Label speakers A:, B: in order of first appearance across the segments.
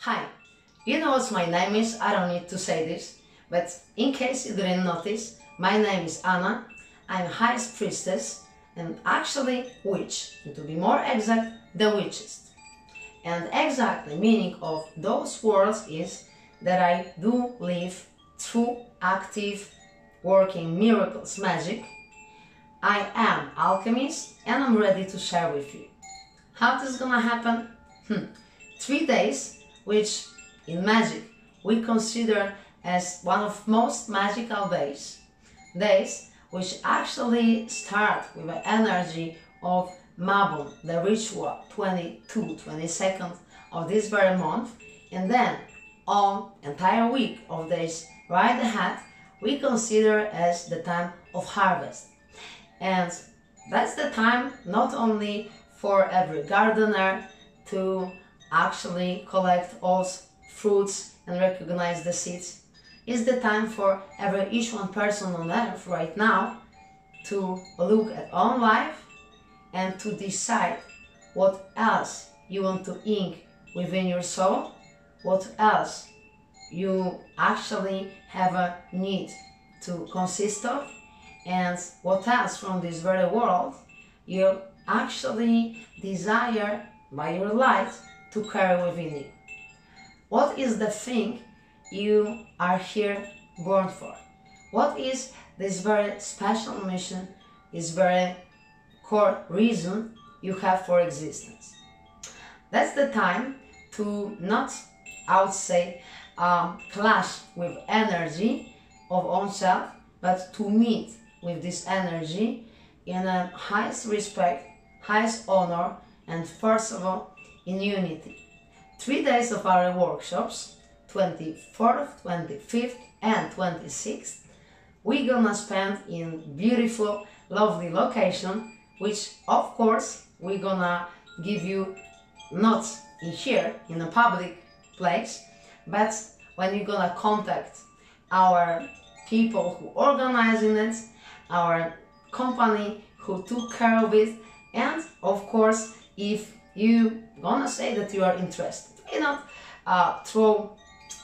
A: Hi, you know what my name is, I don't need to say this, but in case you didn't notice, my name is Anna, I'm highest priestess and actually witch, and to be more exact, the witchest. And exactly meaning of those words is that I do live through active working miracles magic. I am alchemist and I'm ready to share with you. How this is gonna happen? 3 days, which in magic we consider as one of most magical days. Days which actually start with the energy of MABON, the ritual 22nd of this very month, and then on entire week of days right ahead we consider as the time of harvest. And that's the time not only for every gardener to actually collect all fruits and recognize the seeds. It's the time for each one person on earth right now to look at own life and to decide what else you want to ink within your soul, what else you actually have a need to consist of, and what else from this very world you actually desire by your light to carry within you. What is the thing you are here born for? What is this very special mission, this very core reason you have for existence? That's the time to not, I would say, clash with energy of own self, but to meet with this energy in a highest respect, highest honor, and first of all, in unity. 3 days of our workshops, 24th, 25th and 26th, we're gonna spend in beautiful, lovely location, which of course we're gonna give you not in here, in a public place, but when you're gonna contact our people who organizing it, our company who took care of it, and of course if you gonna say that you are interested. We not throw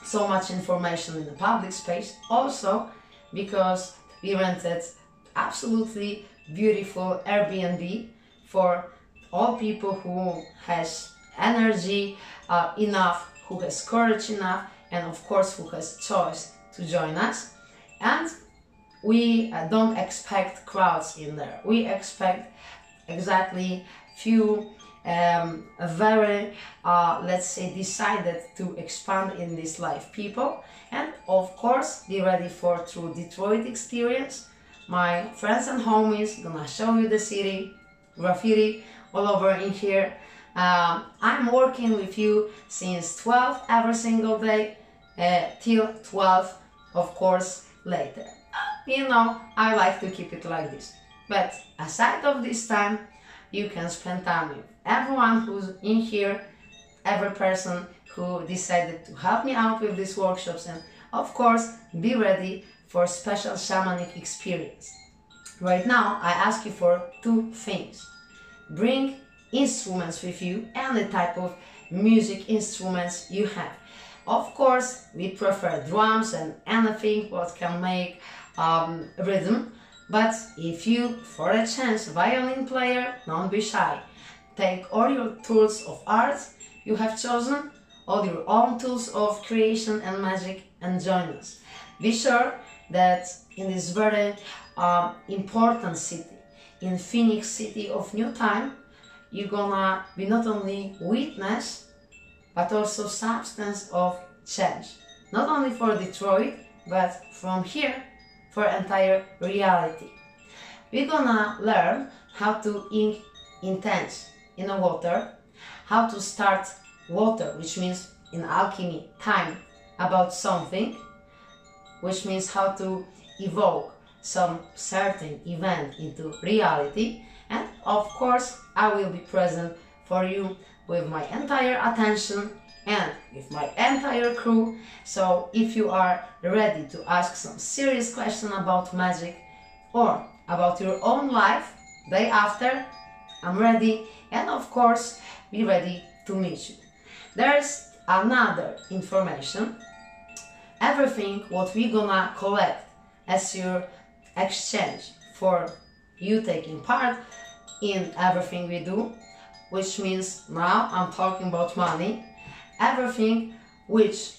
A: so much information in the public space, also because we rented absolutely beautiful Airbnb for all people who has energy enough, who has courage enough, and of course who has choice to join us. And we don't expect crowds in there. We expect exactly few very, let's say, decided to expand in this life people, and of course be ready for true Detroit experience. My friends and homies gonna show you the city, graffiti all over in here. I'm working with you since 12 every single day till 12, of course, later. You know, I like to keep it like this. But aside of this time, you can spend time with everyone who's in here, every person who decided to help me out with these workshops, and of course be ready for special shamanic experience. Right now I ask you for 2 things. Bring instruments with you, any type of music instruments you have. Of course we prefer drums and anything what can make rhythm. But if you, for a chance, violin player, don't be shy. Take all your tools of art you have chosen, all your own tools of creation and magic, and join us. Be sure that in this very important city, in Phoenix city of new time, you're gonna be not only witness, but also substance of change. Not only for Detroit, but from here, for entire reality. We're gonna learn how to ink intense in a water, how to start water, which means in alchemy time about something, which means how to evoke some certain event into reality, and of course I will be present for you with my entire attention and with my entire crew. So if you are ready to ask some serious question about magic or about your own life day after, I'm ready, and of course be ready to meet you. There's another information, everything what we gonna collect as your exchange for you taking part in everything we do, which means now I'm talking about money, everything which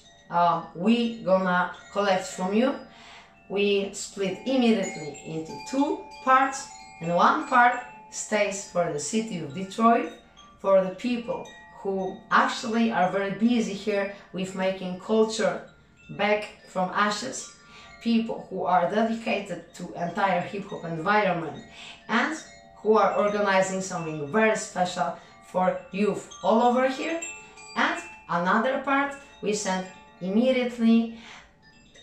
A: we gonna collect from you, we split immediately into two parts, and one part stays for the city of Detroit, for the people who actually are very busy here with making culture back from ashes, people who are dedicated to entire hip-hop environment and who are organizing something very special for youth all over here. And another part we sent immediately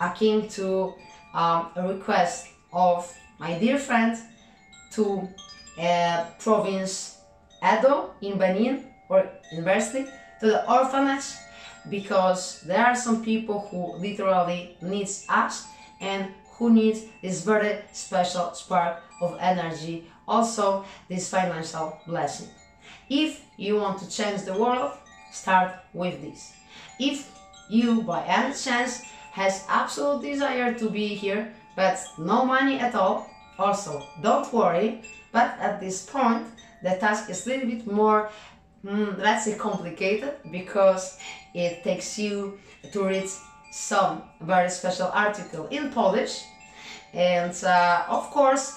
A: akin to a request of my dear friend to province Edo in Benin, or university, to the orphanage, because there are some people who literally needs us and who needs this very special spark of energy, also this financial blessing. If you want to change the world, start with this. If you by any chance has absolute desire to be here but no money at all, also don't worry, but at this point the task is a little bit more let's say complicated, because it takes you to read some very special article in Polish, and of course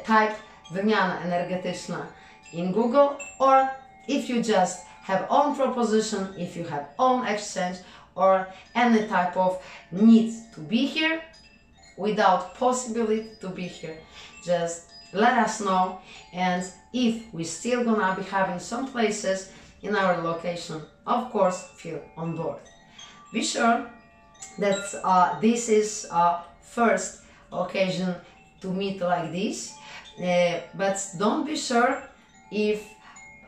A: type wymiana energetyczna in Google, or if you just have own proposition, if you have own exchange or any type of need to be here without possibility to be here, just let us know, and if we still gonna be having some places in our location, of course feel on board. Be sure that this is first occasion to meet like this, but don't be sure if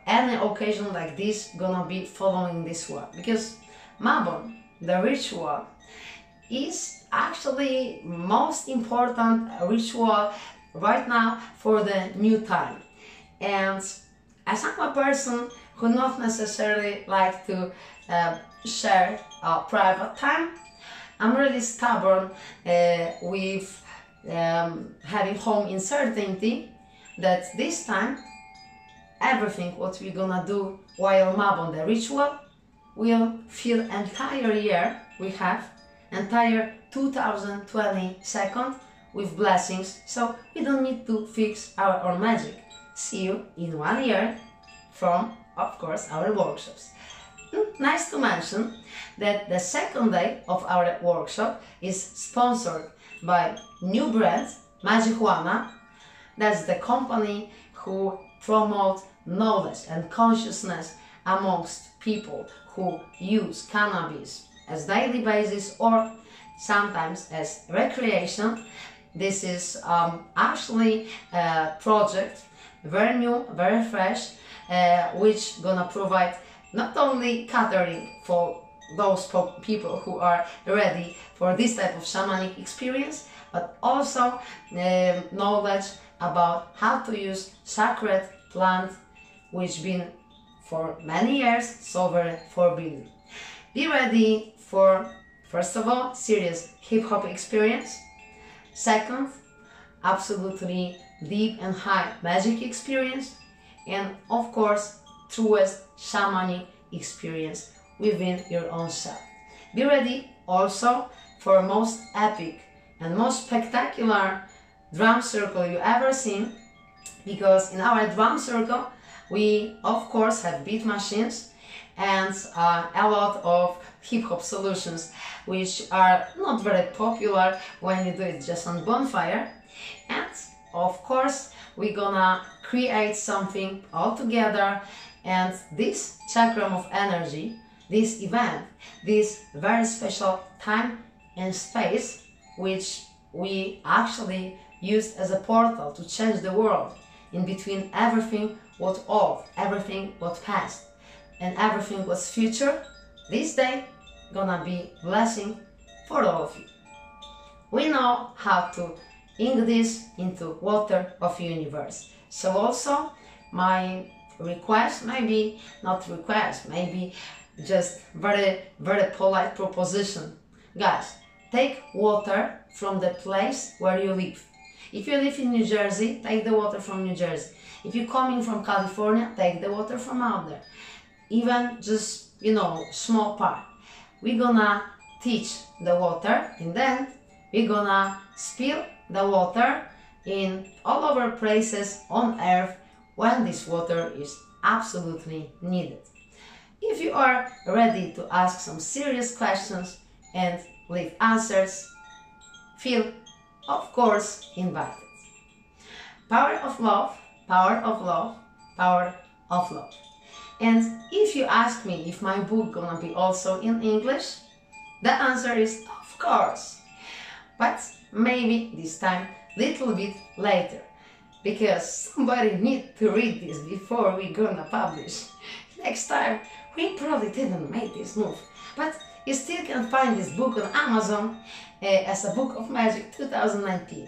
A: any occasion like this gonna be following this one, because MABON, the ritual, is actually most important ritual right now for the new time. And as I'm a person who not necessarily like to share private time, I'm really stubborn with having home uncertainty, that this time everything what we're gonna do while MABON, the ritual, will fill entire year we have, entire 2022 with blessings, so we don't need to fix our own magic. See you in 1 year from, of course, our workshops. Nice to mention that the second day of our workshop is sponsored by new brand Magication. That's the company who promote knowledge and consciousness amongst people who use cannabis as daily basis or sometimes as recreation. This is actually a project, very new, very fresh, which gonna provide not only catering for those people who are ready for this type of shamanic experience, but also knowledge about how to use sacred plant, which been for many years so very forbidden. Be ready for, first of all, serious hip-hop experience. Second, absolutely deep and high magic experience. And of course, truest shamanic experience within your own self. Be ready also for most epic and most spectacular drum circle you ever seen, because in our drum circle we of course have beat machines and a lot of hip-hop solutions which are not very popular when you do it just on bonfire. And of course we're gonna create something all together, and this chakram of energy, this event, this very special time and space, which we actually used as a portal to change the world in between everything what old, everything what past, and everything what's future. This day gonna be blessing for all of you. We know how to ink this into water of universe. So also my request, maybe not request, maybe just very, very polite proposition. Guys, take water from the place where you live. If you live in New Jersey, take the water from New Jersey. If you're coming from California, take the water from out there. Even just, you know, small part. We're gonna teach the water, and then we're gonna spill the water in all over places on earth when this water is absolutely needed. If you are ready to ask some serious questions and leave answers, feel, of course, invited. Power of love, power of love, power of love. And if you ask me if my book gonna be also in English, the answer is of course. But maybe this time little bit later, because somebody need to read this before we gonna publish. Next time we probably didn't make this move, but you still can find this book on Amazon as a Book of Magic 2019.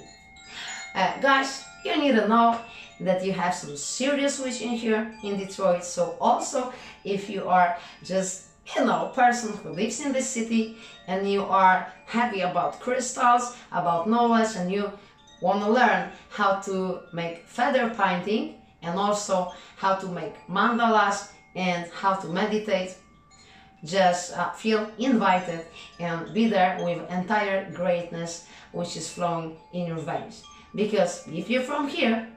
A: Guys, you need to know that you have some serious witching here in Detroit, so also if you are just, you know, a person who lives in the city and you are happy about crystals, about knowledge, and you want to learn how to make feather painting and also how to make mandalas and how to meditate, just feel invited and be there with entire greatness which is flowing in your veins. Because if you're from here,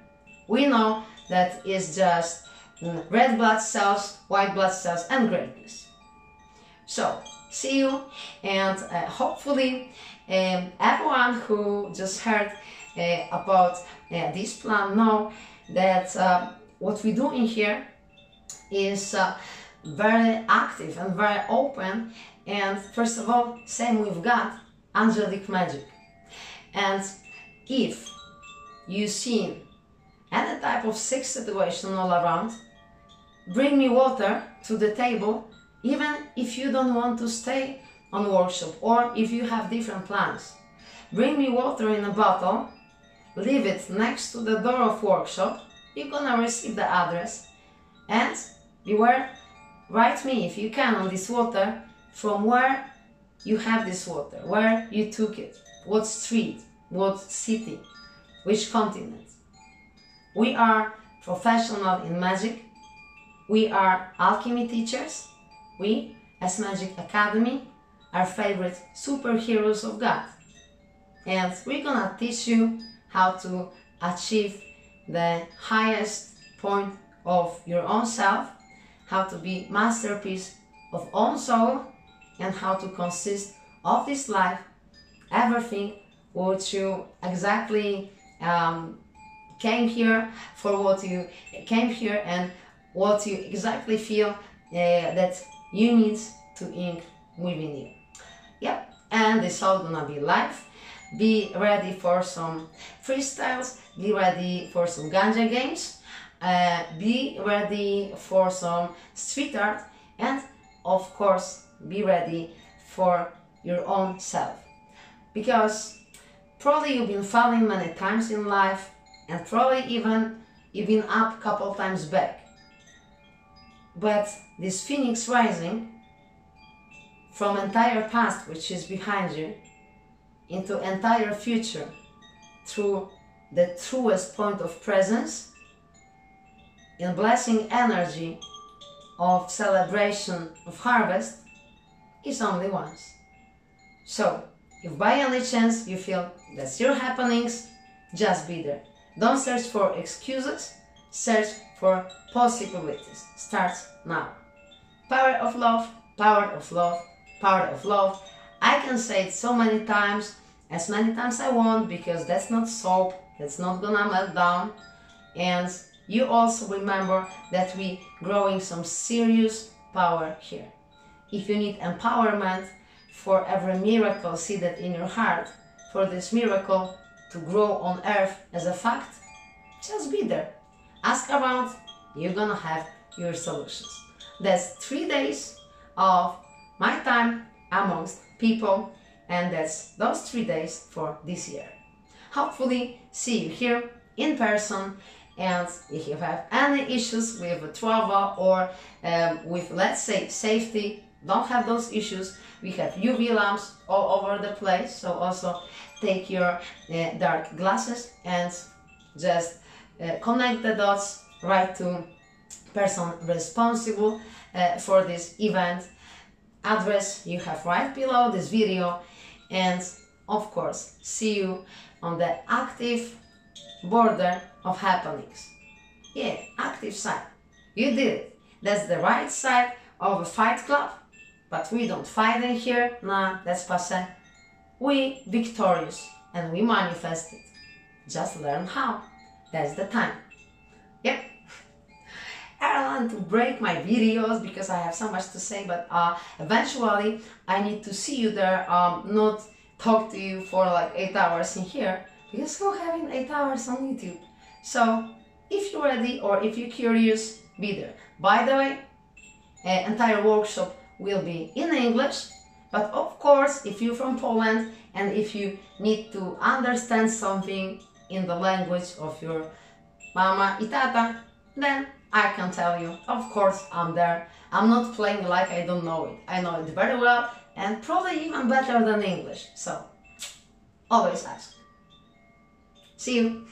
A: we know that it's just red blood cells, white blood cells, and greatness. So, see you, and hopefully everyone who just heard about this plan know that what we do in here is very active and very open, and first of all, same with God, angelic magic. And if you see any type of sick situation all around, bring me water to the table, even if you don't want to stay on workshop or if you have different plans. Bring me water in a bottle, leave it next to the door of workshop, you're gonna receive the address, and beware, write me if you can on this water from where you have this water, where you took it, what street, what city, which continent. We are professional in magic, we are alchemy teachers, we as Magic Academy are favorite superheroes of God, and we're gonna teach you how to achieve the highest point of your own self, how to be masterpiece of own soul, and how to consist of this life everything what you exactly came here for, what you came here, and what you exactly feel that you need to ink within you. Yep, and it's all gonna be live. Be ready for some freestyles, be ready for some ganja games, be ready for some street art, and of course be ready for your own self. Because probably you've been falling many times in life, and probably even you've been up a couple times back. But this Phoenix rising from entire past which is behind you into entire future through the truest point of presence in blessing energy of celebration of harvest is only once. So if by any chance you feel that's your happenings, just be there. Don't search for excuses, search for possibilities. Start now. Power of love, power of love, power of love. I can say it so many times, as many times I want, because that's not soap, that's not gonna melt down. And you also remember that we growing some serious power here. If you need empowerment for every miracle seated in your heart, for this miracle to grow on earth as a fact, just be there. Ask around, you're gonna have your solutions. That's 3 days of my time amongst people, and that's those 3 days for this year. Hopefully see you here in person, And if you have any issues with travel or with, let's say, safety, don't have those issues. We have UV lamps all over the place, so also take your dark glasses and just connect the dots, write to person responsible for this event. Address you have right below this video, and of course see you on the active border of happenings. Yeah, active side. You did it. That's the right side of a fight club, but we don't fight in here. Nah, that's passé. We victorious and we manifest it. Just learn how. That's the time. Yep. I don't want to break my videos because I have so much to say, but eventually I need to see you there, not talk to you for like 8 hours in here, because who having 8 hours on YouTube? So if you're ready or if you're curious, be there. By the way, entire workshop will be in English, but of course if you're from Poland and if you need to understand something in the language of your mama y tata, then I can tell you, of course I'm there. I'm not playing like I don't know it. I know it very well and probably even better than English. So always ask. See you.